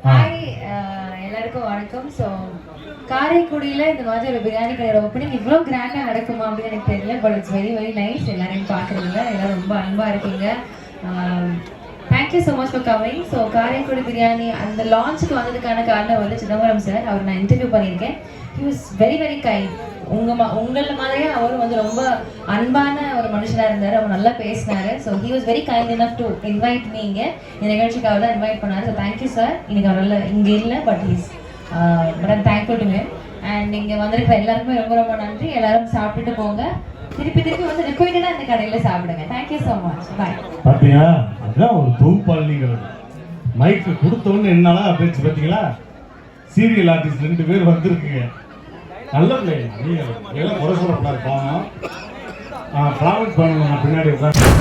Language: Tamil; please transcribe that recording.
ஹாய், எல்லாருக்கும் வணக்கம். ஸோ காரைக்குடியில் இந்த மாதிரி ஒரு பிரியாணி கடையோட ஓப்பனிங் இவ்வளோ கிராண்டாக நடக்குமா அப்படின்னு எனக்கு தெரியல. But it's very very nice. எல்லாரையும் பார்க்குறதுல எல்லாரும் ரொம்ப அன்பாக இருக்கீங்க. Thank you so much for coming. So Karaikudi biryani அந்த லான்ச்சுக்கு வந்ததுக்கான காரணம் வந்து சிதம்பரம் சார். அவர் நான் இன்டர்வியூ பண்ணியிருக்கேன். He was very very kind. உங்களை மாதிரியே அவரும் வந்து ரொம்ப அன்பான ஒரு மனுஷனாக இருந்தார். அவர் நல்லா பேசினார். So he was very kind enough to invite மீங்க இந்த நிகழ்ச்சிக்காக தான் இன்வைட் பண்ணார். So thank you sir. இன்னைக்கு அவர் இங்கே இல்லை, but but I'm thankful to him. And இங்கே வந்திருக்கிற எல்லாருக்குமே ரொம்ப ரொம்ப நன்றி. எல்லாரும் சாப்பிட்டுட்டு போங்க. திருப்பி வந்து ரிப்பீட்டடாக இந்த கடையில் சாப்பிடுங்க. Thank you so much. பாய். பார்த்தீங்களா, அதுதான் ஒரு தொகுப்பாளிங்கிறது. மைக்கு கொடுத்தோன்னு என்னால பேச்சு பார்த்தீங்களா? சீரியல் ஆர்டிஸ்ட் 2 பேர் வந்திருக்குங்க. நல்ல பிள்ளைங்க. நீங்கள் எல்லாம் குறை சொல்லக்கூடாது. பாவம் ப்ராஃபிட் பண்ணணும். பின்னாடி உட்காந்து